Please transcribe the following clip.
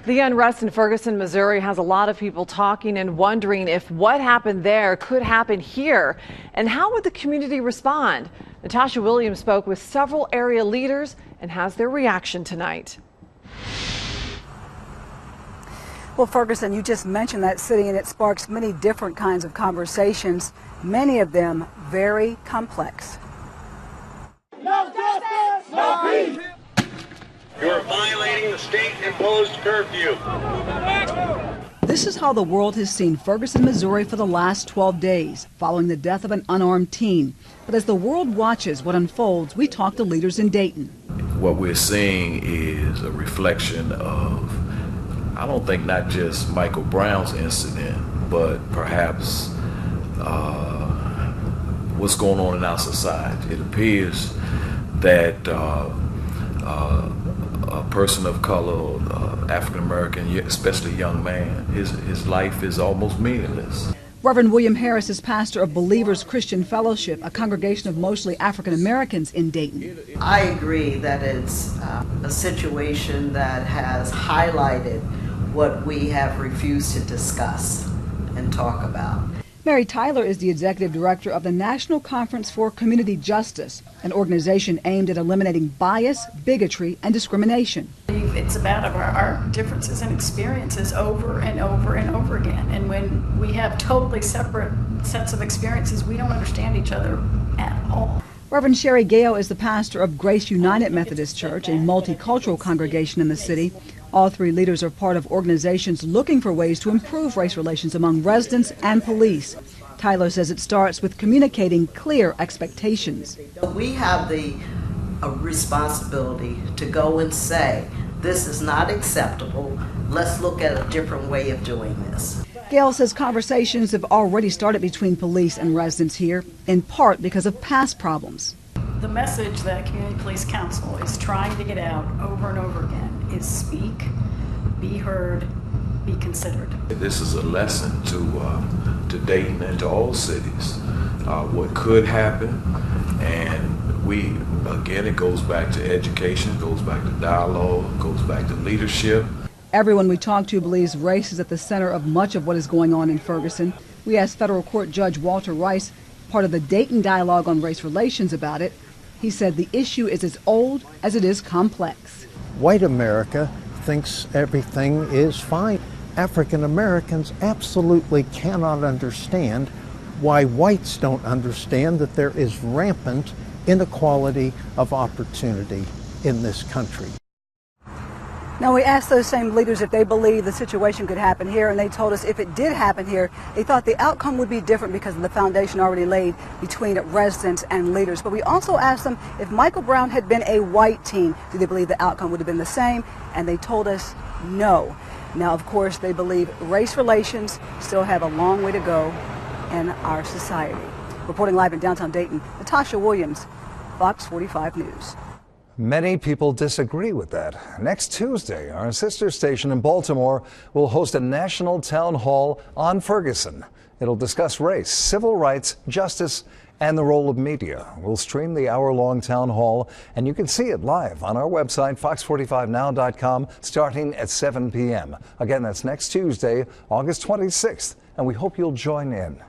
The unrest in Ferguson, Missouri has a lot of people talking and wondering if what happened there could happen here. And how would the community respond? Natasha Williams spoke with several area leaders and has their reaction tonight. Well, Ferguson, you just mentioned that city, and it sparks many different kinds of conversations, many of them very complex. No justice, no peace. You're violating the state-imposed curfew. This is how the world has seen Ferguson, Missouri for the last 12 days, following the death of an unarmed teen. But as the world watches what unfolds, we talk to leaders in Dayton. What we're seeing is a reflection of, I don't think not just Michael Brown's incident, but perhaps what's going on in our society. It appears that a person of color, African American, especially a young man, his life is almost meaningless. Reverend William Harris is pastor of Believers Christian Fellowship, a congregation of mostly African Americans in Dayton. I agree that it's a situation that has highlighted what we have refused to discuss and talk about. Mary Tyler is the executive director of the National Conference for Community Justice, an organization aimed at eliminating bias, bigotry, and discrimination. It's about our differences and experiences over and over and over again. And when we have totally separate sets of experiences, we don't understand each other at all. Reverend Sherry Gale is the pastor of Grace United Methodist Church, a multicultural congregation in the city. All three leaders are part of organizations looking for ways to improve race relations among residents and police. Tyler says it starts with communicating clear expectations. We have the responsibility to go and say, this is not acceptable. Let's look at a different way of doing this. Gale says conversations have already started between police and residents here, in part because of past problems. The message that Community Police Council is trying to get out over and over again is speak, be heard, be considered. This is a lesson to Dayton and to all cities, what could happen, and again, it goes back to education, goes back to dialogue, goes back to leadership. Everyone we talk to believes race is at the center of much of what is going on in Ferguson. We asked federal court Judge Walter Rice, part of the Dayton dialogue on race relations, about it. He said the issue is as old as it is complex. White America thinks everything is fine. African Americans absolutely cannot understand why whites don't understand that there is rampant inequality of opportunity in this country. Now, we asked those same leaders if they believe the situation could happen here, and they told us if it did happen here, they thought the outcome would be different because of the foundation already laid between residents and leaders. But we also asked them if Michael Brown had been a white teen, do they believe the outcome would have been the same? And they told us no. Now, of course, they believe race relations still have a long way to go in our society. Reporting live in downtown Dayton, Natasha Williams, Fox 45 News. Many people disagree with that. Next Tuesday, our sister station in Baltimore will host a national town hall on Ferguson. It'll discuss race, civil rights, justice, and the role of media. We'll stream the hour-long town hall, and you can see it live on our website, fox45now.com, starting at 7 p.m. Again, that's next Tuesday, August 26th, and we hope you'll join in.